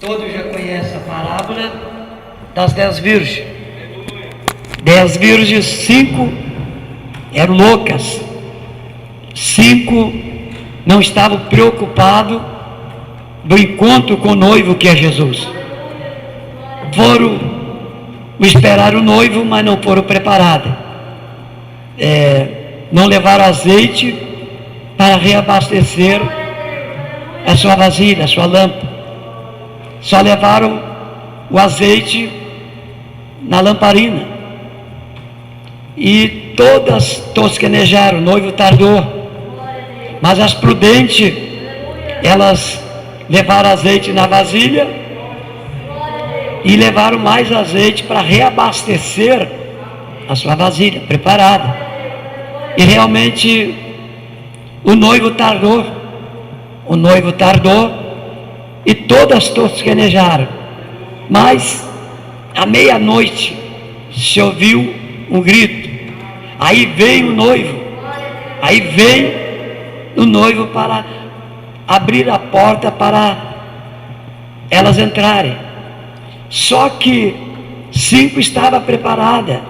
Todos já conhecem a parábola das 10 virgens. 10 virgens, 5 eram loucas, 5 não estavam preocupados do encontro com o noivo que é Jesus. Foram esperar o noivo, mas não foram preparadas. Não levaram azeite para reabastecer a sua vasilha, a sua lâmpada. Só levaram o azeite na lamparina. E todas tosquenejaram, o noivo tardou. Mas as prudentes, elas levaram azeite na vasilha e levaram mais azeite para reabastecer a sua vasilha, preparada. E realmente o noivo tardou. O noivo tardou e todas tosquenejaram. Mas à meia-noite se ouviu um grito. Aí veio o noivo. Aí veio o noivo para abrir a porta para elas entrarem. Só que 5 estava preparada.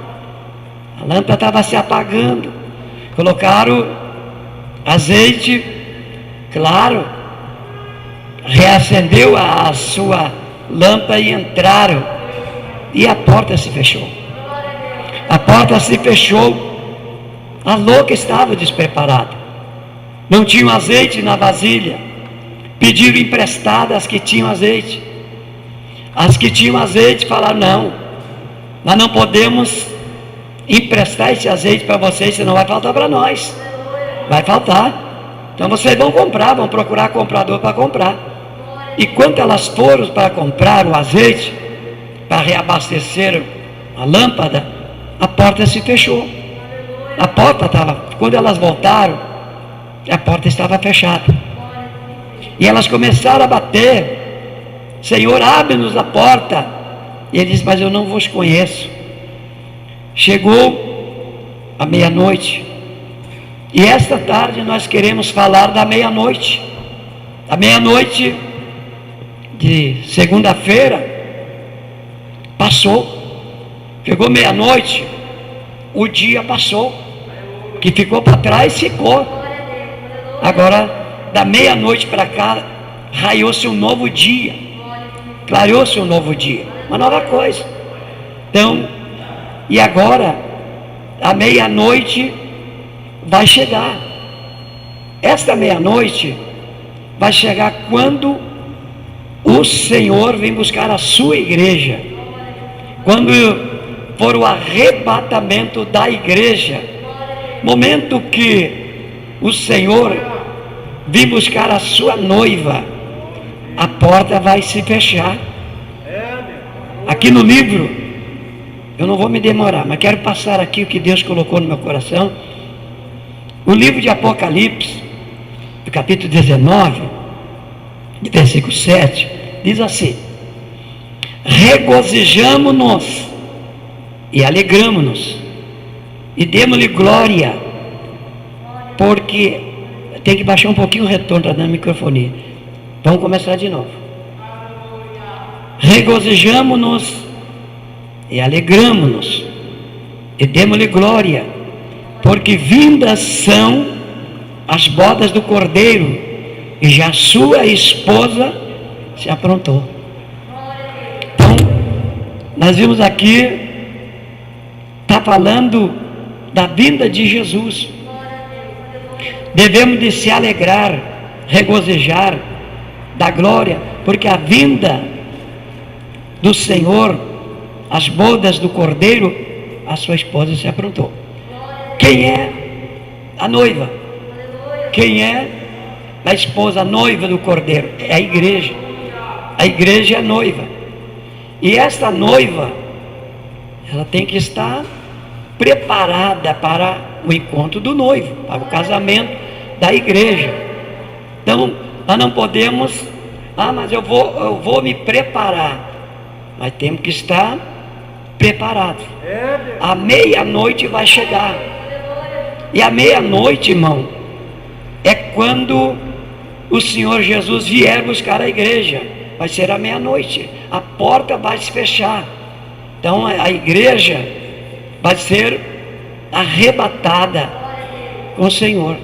A lâmpada estava se apagando. Colocaram azeite, claro, reacendeu a sua lâmpada e entraram. E a porta se fechou. A porta se fechou. A louca estava despreparada. Não tinham azeite na vasilha. Pediram emprestado as que tinham azeite. As que tinham azeite falaram: não, nós não podemos emprestar esse azeite para vocês, senão vai faltar para nós. Vai faltar. Então vocês vão comprar, vão procurar comprador para comprar. E quando elas foram para comprar o azeite, para reabastecer a lâmpada, a porta se fechou. A porta estava, quando elas voltaram, a porta estava fechada. E elas começaram a bater: Senhor, abre-nos a porta. E ele disse: mas eu não vos conheço. Chegou a meia-noite. E esta tarde nós queremos falar da meia-noite. A meia-noite de segunda-feira passou. Chegou meia-noite, o dia passou. Que ficou para trás, ficou. Agora, da meia-noite para cá, raiou-se um novo dia. Clareou-se um novo dia. Uma nova coisa. Então, e agora, a meia-noite vai chegar. Esta meia-noite vai chegar quando o Senhor vem buscar a sua igreja. Quando for o arrebatamento da igreja, momento que o Senhor vem buscar a sua noiva, a porta vai se fechar. Aqui no livro, eu não vou me demorar, mas quero passar aqui o que Deus colocou no meu coração. O livro de Apocalipse, do capítulo 19, de versículo 7, diz assim: regozijamo-nos e alegramo-nos e demos-lhe glória, porque tem que baixar um pouquinho o retorno, está dando microfonia. Vamos começar de novo. Regozijamo-nos e alegramo-nos e demos-lhe glória, porque vindas são as bodas do Cordeiro, e já sua esposa se aprontou. Então, nós vimos aqui, está falando da vinda de Jesus. Devemos de se alegrar, regozijar, da glória, porque a vinda do Senhor, as bodas do Cordeiro, a sua esposa se aprontou. Quem é a noiva? Quem é a esposa, a noiva do Cordeiro? É a igreja. A igreja é a noiva. E esta noiva, ela tem que estar preparada para o encontro do noivo, para o casamento da igreja. Então, nós não podemos: mas eu vou me preparar. Mas temos que estar preparados. A meia-noite vai chegar. E a meia-noite, irmão, é quando o Senhor Jesus vier buscar a igreja. vai ser à meia-noite. A porta vai se fechar. Então a igreja vai ser arrebatada com o Senhor.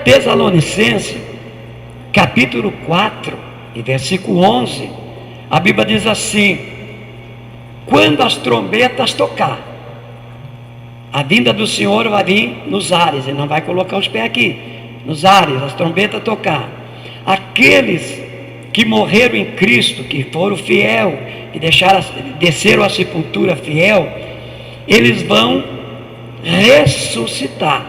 Tessalonicenses, capítulo 4, e versículo 11, a Bíblia diz assim: quando as trombetas tocar, a vinda do Senhor vai vir nos ares. Ele não vai colocar os pés aqui, nos ares, as trombetas tocar. Aqueles que morreram em Cristo, que foram fiel, que desceram à sepultura fiel, eles vão ressuscitar.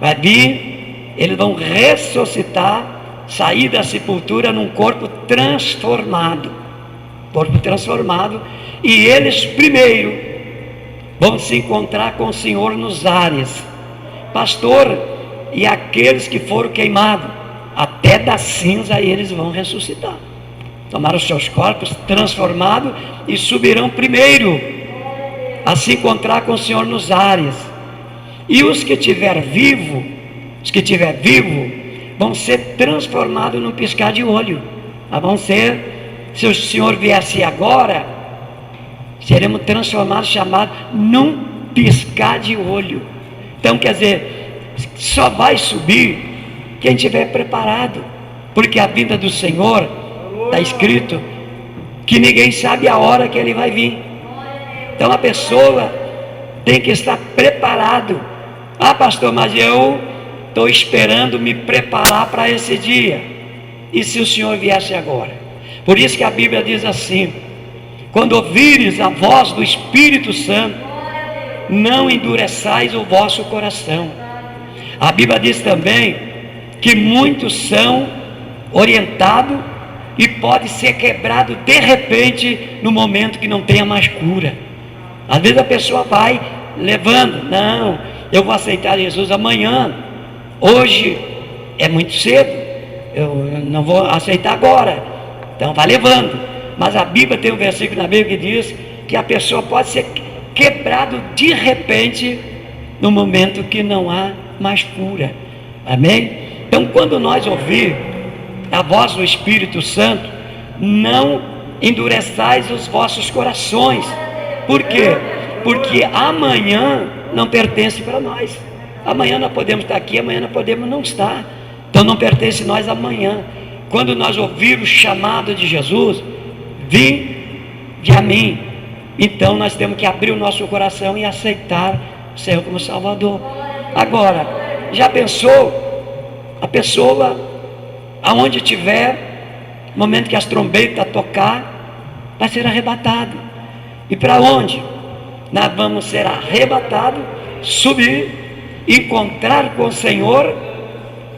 Vai vir, eles vão ressuscitar, sair da sepultura num corpo transformado. Corpo transformado. E eles primeiro vão se encontrar com o Senhor nos ares. Pastor, e aqueles que foram queimados, até da cinza eles vão ressuscitar. Tomaram os seus corpos transformados e subirão primeiro a se encontrar com o Senhor nos ares. E os que estiver vivo, vão ser transformados num piscar de olho. Vão ser, se o Senhor viesse agora, seremos transformados, chamados num piscar de olho. Então quer dizer, só vai subir quem estiver preparado, porque a vinda do Senhor, está escrito que ninguém sabe a hora que Ele vai vir. Então a pessoa tem que estar preparado. Pastor, mas eu estou esperando me preparar para esse dia. E se o Senhor viesse agora? Por isso que a Bíblia diz assim: quando ouvires a voz do Espírito Santo, não endureçais o vosso coração. A Bíblia diz também que muitos são orientados e pode ser quebrado de repente no momento que não tenha mais cura. Às vezes a pessoa vai levando, não, eu vou aceitar Jesus amanhã, hoje é muito cedo, eu não vou aceitar agora, então vai levando. Mas a Bíblia tem um versículo na Bíblia que diz que a pessoa pode ser quebrado de repente no momento que não há mais cura. Amém? Então quando nós ouvir a voz do Espírito Santo, não endureçais os vossos corações. Por quê? Porque amanhã não pertence para nós. Amanhã nós podemos estar aqui, amanhã nós podemos não estar. Então não pertence a nós amanhã. Quando nós ouvirmos o chamado de Jesus, vinde a mim, então nós temos que abrir o nosso coração e aceitar o Senhor como Salvador. Agora, já pensou? A pessoa, aonde tiver, no momento que as trombetas tocar, vai ser arrebatado. E para onde? Nós vamos ser arrebatados, subir, encontrar com o Senhor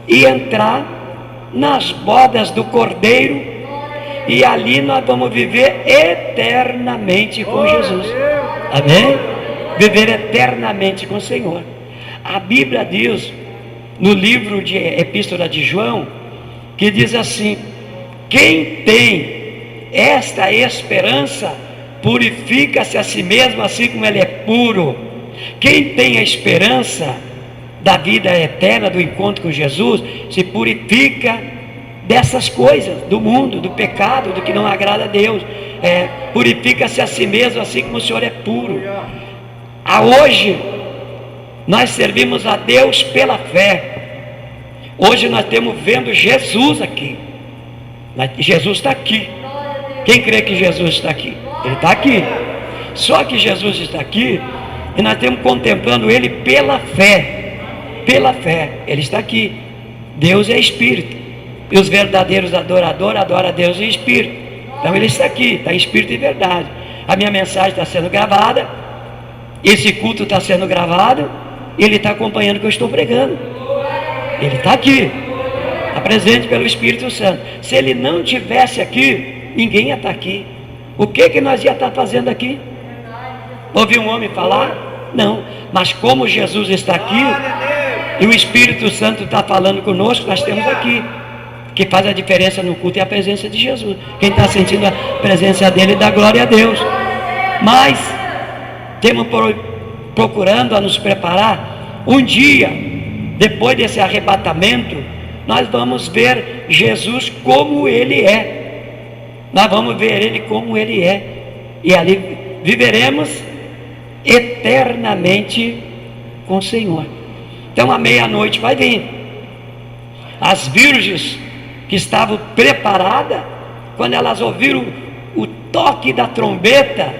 e entrar nas bodas do Cordeiro, e ali nós vamos viver eternamente com Jesus. Amém? Viver eternamente com o Senhor. A Bíblia diz no livro de Epístola de João, que diz assim: quem tem esta esperança purifica-se a si mesmo, assim como ele é puro. Quem tem a esperança da vida eterna, do encontro com Jesus, se purifica dessas coisas, do mundo, do pecado, do que não agrada a Deus. Purifica-se a si mesmo, assim como o Senhor é puro. Hoje nós servimos a Deus pela fé. Hoje nós estamos vendo Jesus aqui. Jesus está aqui. Quem crê que Jesus está aqui? Ele está aqui. Só que Jesus está aqui e nós estamos contemplando Ele pela fé. Pela fé, Ele está aqui. Deus é Espírito, e os verdadeiros adoradores adoram a Deus em Espírito. Então Ele está aqui, está em Espírito e verdade. A minha mensagem está sendo gravada, esse culto está sendo gravado, e Ele está acompanhando o que eu estou pregando. Ele está aqui, está presente pelo Espírito Santo. Se Ele não estivesse aqui, ninguém ia estar aqui. O que nós ia estar fazendo aqui? Ouvir um homem falar? Não. Mas como Jesus está aqui e o Espírito Santo está falando conosco, nós temos aqui. O que faz a diferença no culto é a presença de Jesus. Quem está sentindo a presença dele dá glória a Deus. Mas temos procurando a nos preparar. Um dia, depois desse arrebatamento, nós vamos ver Jesus como Ele é. nós vamos ver Ele como Ele é, e ali viveremos eternamente com o Senhor. Então a meia-noite vai vir. As virgens que estavam preparadas, quando elas ouviram o toque da trombeta,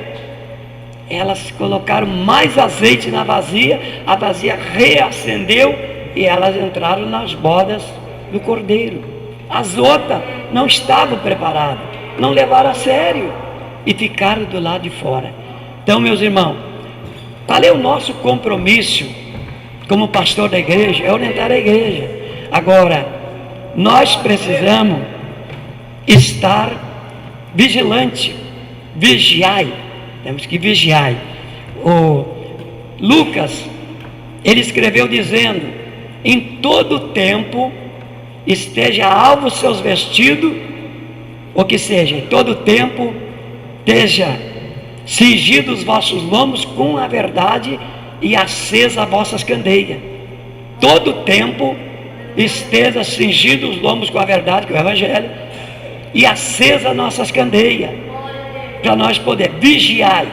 elas colocaram mais azeite na vasilha, a vasilha reacendeu e elas entraram nas bodas do Cordeiro. As outras não estavam preparadas, não levaram a sério e ficaram do lado de fora. Então, meus irmãos, qual é o nosso compromisso como pastor da igreja? É orientar a igreja. Agora, nós precisamos estar vigilante, vigiai, temos que vigiar. O Lucas, ele escreveu dizendo: em todo tempo esteja alvo seus vestidos, ou que seja, em todo tempo esteja cingido os vossos lombos com a verdade e acesa as vossas candeias. Todo tempo esteja cingido os lombos com a verdade, que é o Evangelho, e acesa nossas candeias, para nós poder vigiar.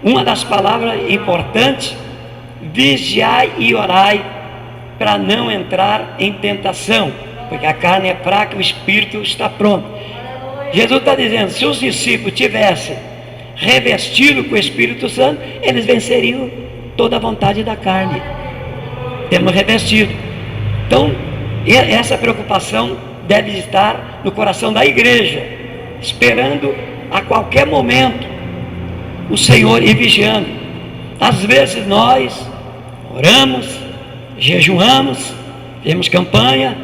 Uma das palavras importantes, vigiai e orai, para não entrar em tentação, porque a carne é fraca, o espírito está pronto. Jesus está dizendo, se os discípulos tivessem revestido com o Espírito Santo, eles venceriam toda a vontade da carne. Temos revestido. Então, essa preocupação deve estar no coração da igreja, esperando a qualquer momento o Senhor ir vigiando. Às vezes nós oramos, jejuamos, temos campanha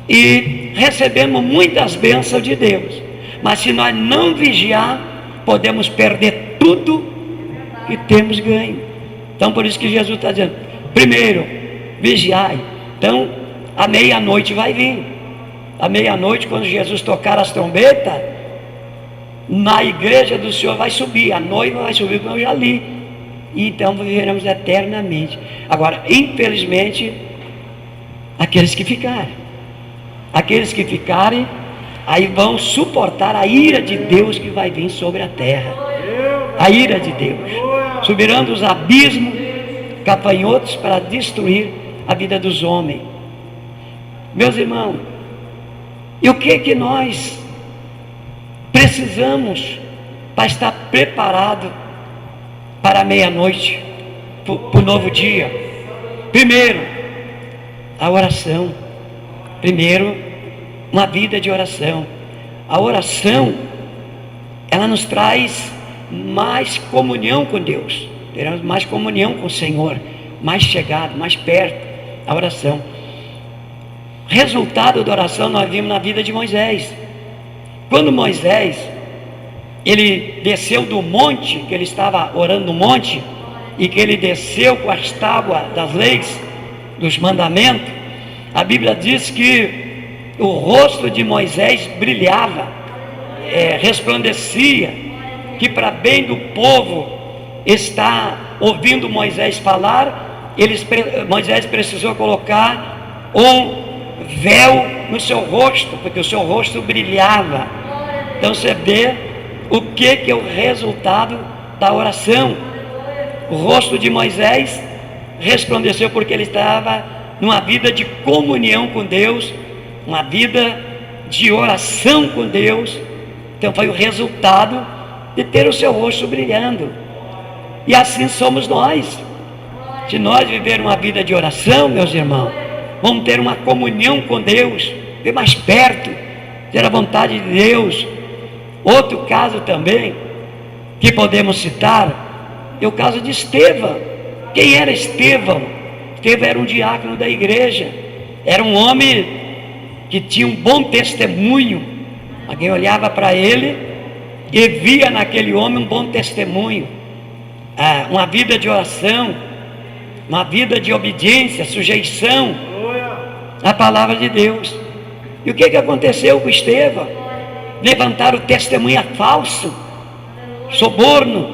e recebemos muitas bênçãos de Deus, mas se nós não vigiar, podemos perder tudo que temos ganho. Então por isso que Jesus está dizendo, primeiro, vigiai. Então a meia-noite vai vir. A meia-noite, quando Jesus tocar as trombetas, na igreja do Senhor vai subir, a noiva vai subir, como eu já li, e então viveremos eternamente. Agora, infelizmente, aqueles que ficarem, aí vão suportar a ira de Deus que vai vir sobre a terra. A ira de Deus. Subirão dos abismos, gafanhotos, para destruir a vida dos homens. Meus irmãos, e o que nós precisamos para estar preparado para a meia-noite, para o novo dia? Primeiro, a oração. Primeiro, uma vida de oração. A oração, ela nos traz mais comunhão com Deus. Teremos mais comunhão com o Senhor, mais chegado, mais perto. A oração. Resultado da oração nós vimos na vida de Moisés. Quando Moisés, ele desceu do monte, que ele estava orando no monte, e que ele desceu com as tábuas das leis, dos mandamentos, a Bíblia diz que o rosto de Moisés brilhava, resplandecia, que para bem do povo está ouvindo Moisés falar, Moisés precisou colocar um véu no seu rosto, porque o seu rosto brilhava. Então você vê o que é o resultado da oração. O rosto de Moisés resplandeceu porque ele estava numa vida de comunhão com Deus, uma vida de oração com Deus. Então foi o resultado de ter o seu rosto brilhando. E assim somos nós. Se nós vivermos uma vida de oração, meus irmãos, vamos ter uma comunhão com Deus, ver mais perto, ter a vontade de Deus. Outro caso também que podemos citar é o caso de Estevão. Quem era Estevão? Estevão era um diácono da igreja, era um homem que tinha um bom testemunho. Alguém olhava para ele e via naquele homem um bom testemunho, uma vida de oração, uma vida de obediência, sujeição à palavra de Deus. E o que aconteceu com Estevão? Levantaram testemunha falso, soborno,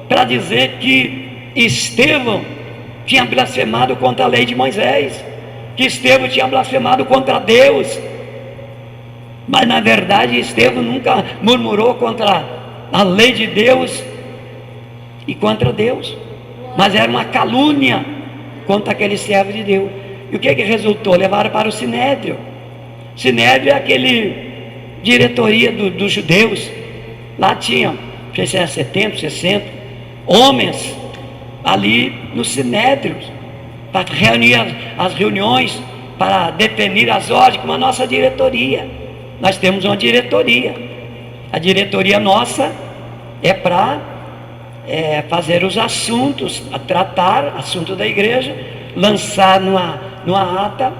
para dizer que Estevão tinha blasfemado contra a lei de Moisés, que Estevão tinha blasfemado contra Deus. Mas na verdade Estevão nunca murmurou contra a lei de Deus e contra Deus, mas era uma calúnia contra aquele servo de Deus. E o que resultou? Levaram para o Sinédrio. Sinédrio é aquele diretoria dos judeus. Lá tinha, não sei se era 70, 60 homens ali no Sinédrio, para reunir as reuniões, para definir as ordens, como a nossa diretoria. Nós temos uma diretoria. A diretoria nossa é para fazer os assuntos, a tratar assunto da igreja, lançar numa ata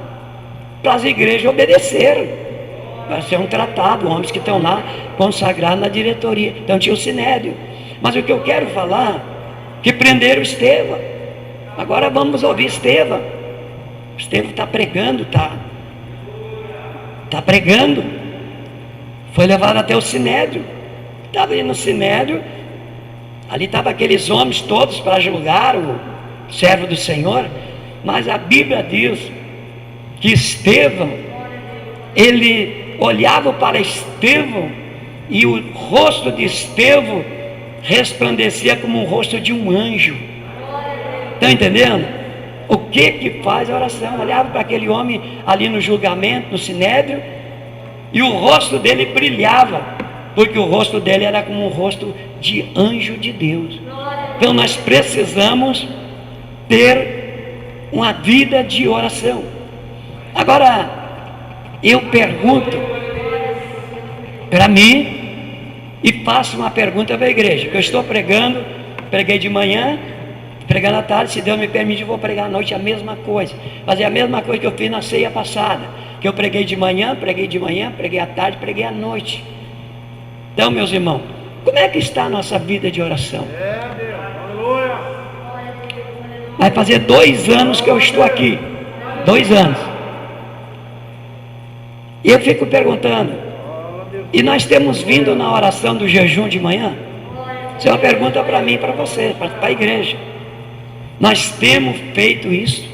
para as igrejas obedecerem. Vai ser um tratado, homens que estão lá consagrados na diretoria. Então tinha o Sinédrio. Mas o que eu quero falar, que prenderam Estevão. Agora vamos ouvir Estevão. Estevão está pregando, está pregando. Foi levado até o Sinédrio. Estava ali no Sinédrio. Ali estavam aqueles homens todos para julgar o servo do Senhor. Mas a Bíblia diz que Estevão, ele olhava para Estevão e o rosto de Estevão resplandecia como o rosto de um anjo. Estão entendendo? O que faz a oração? Olhava para aquele homem ali no julgamento, no Sinédrio, e o rosto dele brilhava, porque o rosto dele era como o rosto de anjo de Deus. Então nós precisamos ter uma vida de oração. Agora eu pergunto para mim e faço uma pergunta para a igreja, que eu estou pregando, preguei de manhã, pregando à tarde, se Deus me permite eu vou pregar à noite a mesma coisa, fazer a mesma coisa que eu fiz na ceia passada, que eu preguei de manhã, preguei à tarde, preguei à noite. Então, meus irmãos, como é que está a nossa vida de oração? Vai fazer 2 anos que eu estou aqui, 2 anos, e eu fico perguntando, e nós temos vindo na oração do jejum de manhã? Isso é uma pergunta para mim e para você, para a igreja. Nós temos feito isso?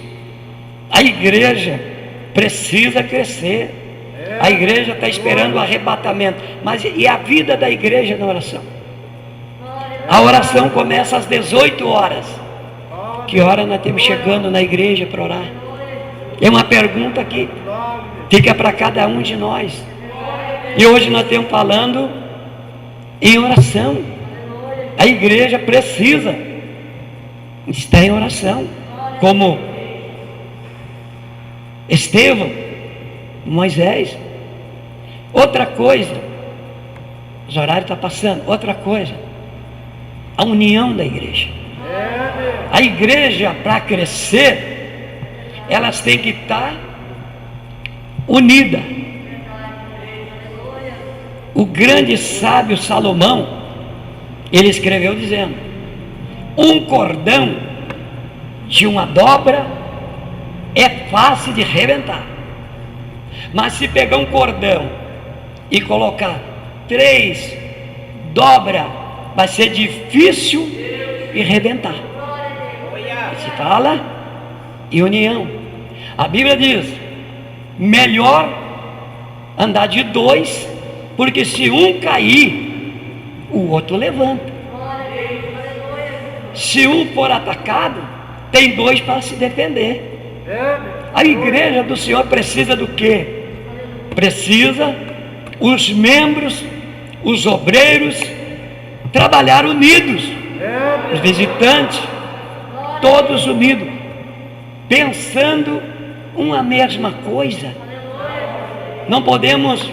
A igreja precisa crescer. A igreja está esperando o arrebatamento. Mas e a vida da igreja na oração? A oração começa às 18 horas. Que hora nós estamos chegando na igreja para orar? É uma pergunta que fica para cada um de nós. E hoje nós estamos falando em oração. A igreja precisa estar em oração, como Estevão, Moisés. Outra coisa, os horários estão passando. Outra coisa, a união da igreja. A igreja, para crescer, elas têm que estar unidas. O grande sábio Salomão, ele escreveu dizendo: um cordão de uma dobra é fácil de rebentar, mas se pegar um cordão e colocar 3 dobras, vai ser difícil de rebentar. Se fala em união. A Bíblia diz: melhor andar de 2, porque se um cair, o outro levanta. Se um for atacado, tem 2 para se defender. A igreja do Senhor precisa do quê? Precisa os membros, os obreiros, trabalhar unidos, os visitantes, todos unidos, pensando uma mesma coisa. Não podemos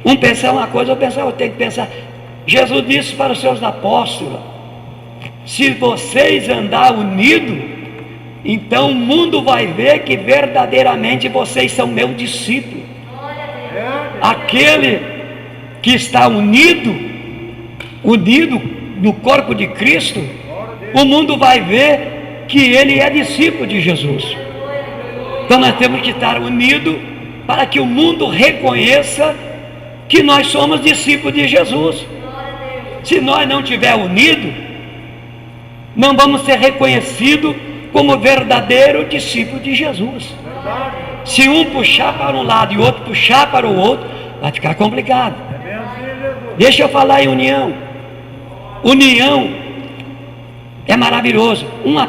um pensar uma coisa, outro pensar, eu tenho que pensar. Jesus disse para os seus apóstolos: se vocês andar unidos, então o mundo vai ver que verdadeiramente vocês são meus discípulos. Aquele que está unido no corpo de Cristo, o mundo vai ver que ele é discípulo de Jesus. Então nós temos que estar unidos para que o mundo reconheça que nós somos discípulos de Jesus. Se nós não estivermos unidos, não vamos ser reconhecidos como verdadeiro discípulo de Jesus. Se um puxar para um lado e o outro puxar para o outro, vai ficar complicado. Deixa eu falar em união. União é maravilhoso. Uma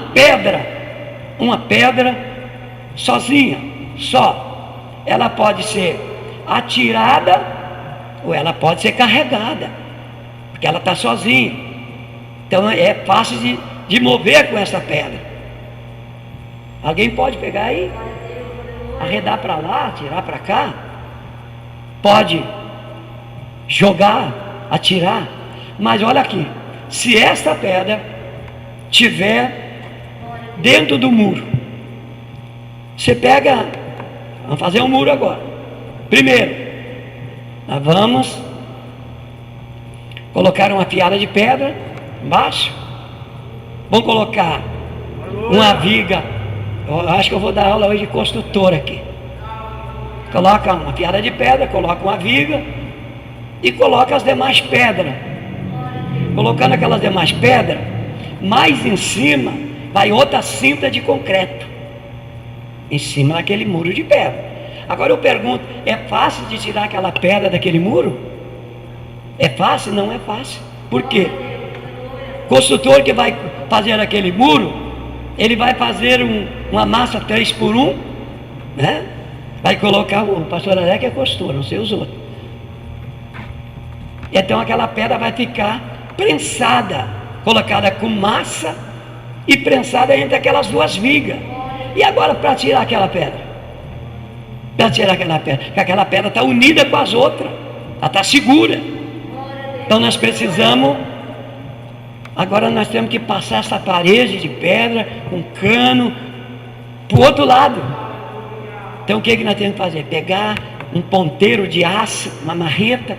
pedra sozinha, só, ela pode ser atirada ou ela pode ser carregada, porque ela está sozinha. Então é fácil de mover com essa pedra. Alguém pode pegar aí, arredar para lá, tirar para cá, pode jogar, atirar. Mas olha aqui, se essa pedra tiver dentro do muro, você pega, vamos fazer um muro agora. Primeiro, nós vamos colocar uma piada de pedra embaixo, vamos colocar uma viga. Eu acho que eu vou dar aula hoje de construtor aqui. Coloca uma piada de pedra, coloca uma viga e coloca as demais pedras. Colocando aquelas demais pedras, mais em cima vai outra cinta de concreto em cima daquele muro de pedra. Agora eu pergunto, é fácil de tirar aquela pedra daquele muro? É fácil? Não é fácil. Por quê? O construtor que vai fazer aquele muro, ele vai fazer uma massa 3x1, né? Vai colocar, o pastor André que é costura, não sei os outros. Então aquela pedra vai ficar prensada, colocada com massa e prensada entre aquelas duas vigas. E agora para tirar aquela pedra? Para tirar aquela pedra, porque aquela pedra está unida com as outras, ela está segura. Então nós precisamos, agora nós temos que passar essa parede de pedra com cano para o outro lado. Então o que nós temos que fazer? Pegar um ponteiro de aço, uma marreta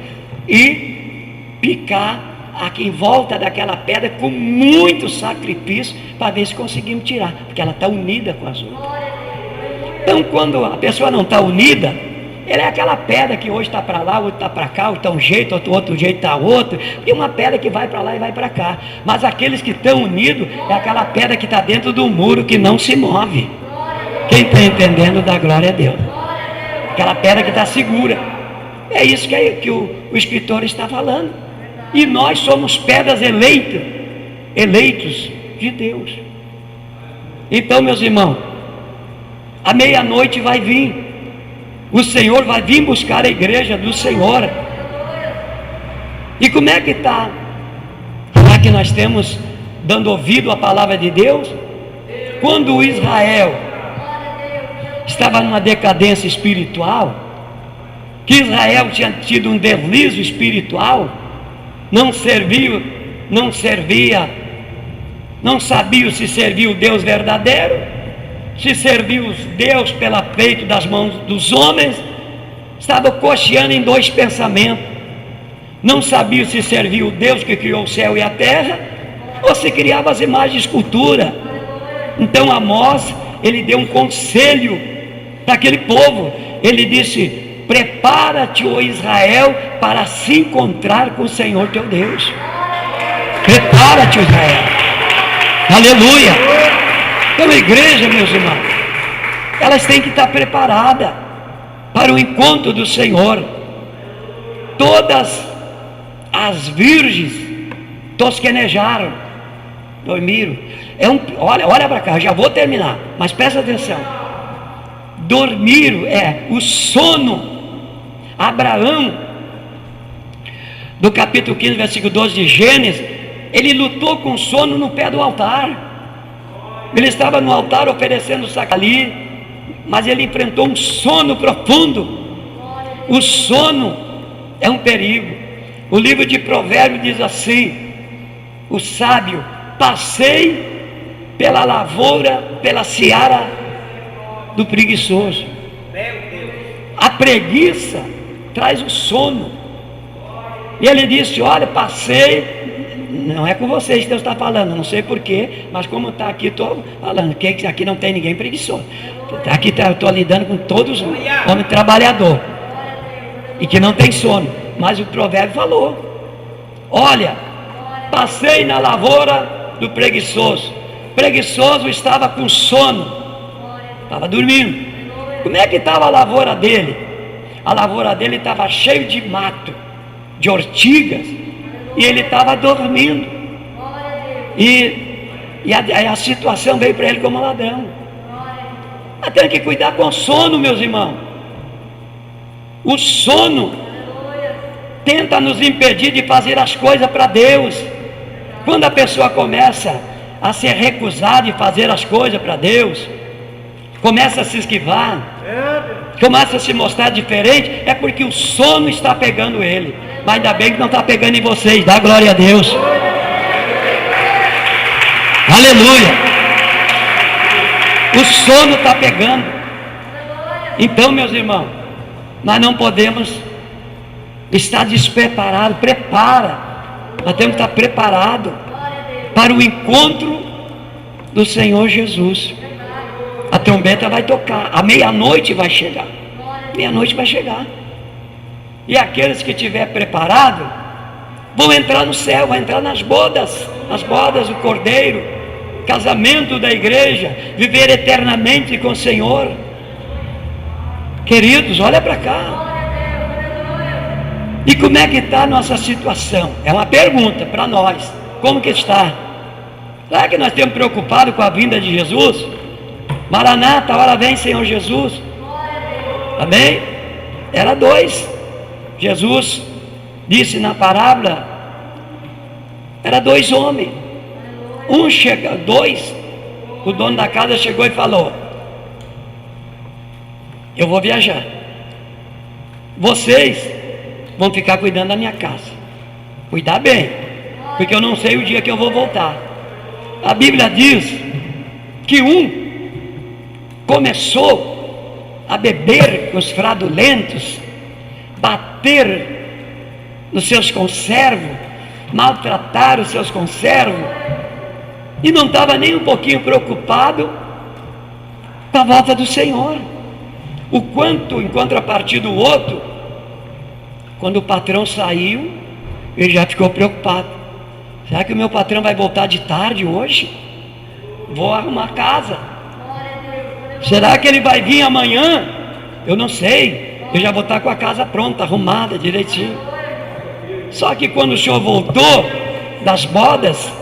e picar aqui em volta daquela pedra com muito sacrifício para ver se conseguimos tirar, porque ela está unida com as outras. Então quando a pessoa não está unida, ela é aquela pedra que hoje está para lá, outro está para cá, outro está um jeito, outro jeito está outro, e uma pedra que vai para lá e vai para cá. Mas aqueles que estão unidos é aquela pedra que está dentro do muro que não se move. Quem está entendendo, dá glória a Deus. Aquela pedra que está segura. É isso que o escritor está falando. E nós somos pedras eleitos de Deus. Então, meus irmãos, a meia-noite vai vir. O Senhor vai vir buscar a igreja do Senhor. E como é que está? Será que nós temos dando ouvido à palavra de Deus? Quando Israel estava numa decadência espiritual, que Israel tinha tido um deslize espiritual, não sabia se servia o Deus verdadeiro, se servia o Deus pela feito das mãos dos homens, estava cocheando em dois pensamentos, não sabia se servia o Deus que criou o céu e a terra, ou se criava as imagens de escultura. Então Amós, ele deu um conselho para aquele povo, ele disse: prepara-te, ó Israel, para se encontrar com o Senhor teu Deus. Prepara-te, ó Israel. Aleluia. Então a igreja, meus irmãos, elas têm que estar preparadas para o encontro do Senhor. Todas as virgens tosquenejaram, dormiram. Olha para cá, já vou terminar, mas presta atenção. Dormiram é o sono. Abraão, do capítulo 15, versículo 12 de Gênesis, ele lutou com sono no pé do altar. Ele estava no altar oferecendo sacrifício, mas ele enfrentou um sono profundo. O sono é um perigo. O livro de Provérbios diz assim: o sábio, passei pela lavoura, pela seara do preguiçoso. A preguiça traz o sono. E ele disse: olha, passei. Não é com vocês que Deus está falando, não sei porquê, mas como está aqui, estou falando que aqui não tem ninguém preguiçoso. Aqui estou lidando com todos homem trabalhador e que não tem sono. Mas o provérbio falou: olha, passei na lavoura do preguiçoso. Preguiçoso estava com sono, estava dormindo. Como é que estava a lavoura dele? A lavoura dele estava cheia de mato, de ortigas, e ele estava dormindo. E a situação veio para ele como ladrão. Mas tem que cuidar com o sono, meus irmãos. O sono tenta nos impedir de fazer as coisas para Deus. Quando a pessoa começa a se recusar de fazer as coisas para Deus, começa a se esquivar, começa a se mostrar diferente, é porque o sono está pegando ele. Mas ainda bem que não está pegando em vocês. Dá glória a Deus. Aleluia. O sono está pegando. Então, meus irmãos, nós não podemos estar despreparados. Prepara. Nós temos que estar preparados para o encontro do Senhor Jesus. A trombeta vai tocar, a meia-noite vai chegar. Meia-noite vai chegar. E aqueles que estiver preparado vão entrar no céu, vão entrar nas bodas do Cordeiro, casamento da igreja, viver eternamente com o Senhor. Queridos, olha para cá. E como é que está a nossa situação? É uma pergunta para nós. Como que está? Será que nós estamos preocupados com a vinda de Jesus? Maranata, hora vem, Senhor Jesus. Amém? Era dois. Jesus disse na parábola, era dois homens. O dono da casa chegou e falou: eu vou viajar, vocês vão ficar cuidando da minha casa. Cuidar bem, porque eu não sei o dia que eu vou voltar. A Bíblia diz que um começou a beber com os fraudulentos, bater nos seus conservos, maltratar os seus conservos, e não estava nem um pouquinho preocupado com a volta do Senhor. O quanto, em contrapartida, o outro, quando o patrão saiu, ele já ficou preocupado. Será que o meu patrão vai voltar de tarde hoje? Vou arrumar casa. Será que ele vai vir amanhã? Eu não sei. Eu já vou estar com a casa pronta, arrumada, direitinho. Só que quando o senhor voltou das bodas,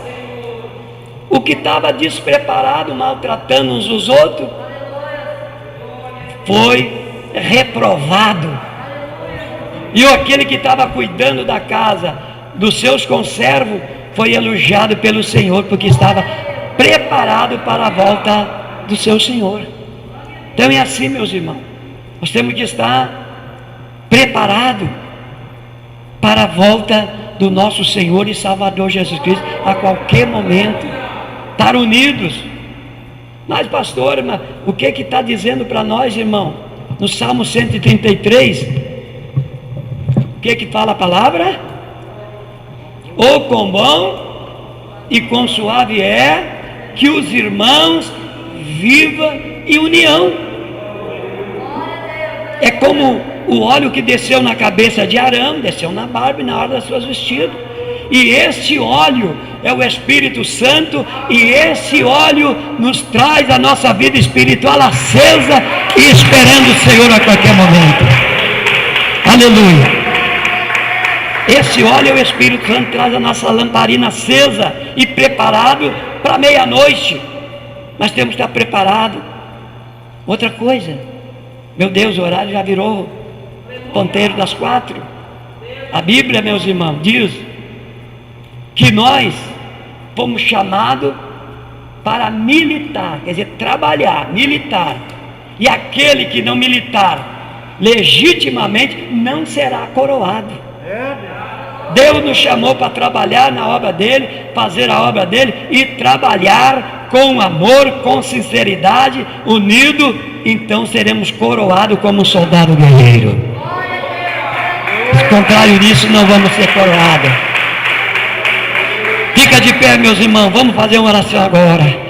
o que estava despreparado, maltratando uns os outros, foi reprovado. E aquele que estava cuidando da casa dos seus conservos foi elogiado pelo Senhor, porque estava preparado para a volta do seu Senhor. Então é assim, meus irmãos, nós temos que estar preparados para a volta do nosso Senhor e Salvador Jesus Cristo a qualquer momento. Estar unidos. Mas pastor, mas o que está dizendo para nós, irmão? No Salmo 133, o que fala a palavra? Oh, quão bom e quão suave é que os irmãos vivam em união. É como o óleo que desceu na cabeça de Arão, desceu na barba e na hora das suas vestidas. E este óleo é o Espírito Santo, e esse óleo nos traz a nossa vida espiritual acesa e esperando o Senhor a qualquer momento. Aleluia. Esse óleo é o Espírito Santo que traz a nossa lamparina acesa e preparado para meia-noite. Nós temos que estar preparados. Outra coisa, meu Deus, o horário já virou ponteiro das 4. A Bíblia, meus irmãos, diz que nós fomos chamados para militar, quer dizer, trabalhar, militar. E aquele que não militar legitimamente não será coroado. Deus nos chamou para trabalhar na obra dele, fazer a obra dele e trabalhar com amor, com sinceridade, unido. Então seremos coroados como um soldado guerreiro. Se contrário disso, não vamos ser coroados. Fica de pé, meus irmãos, vamos fazer uma oração agora.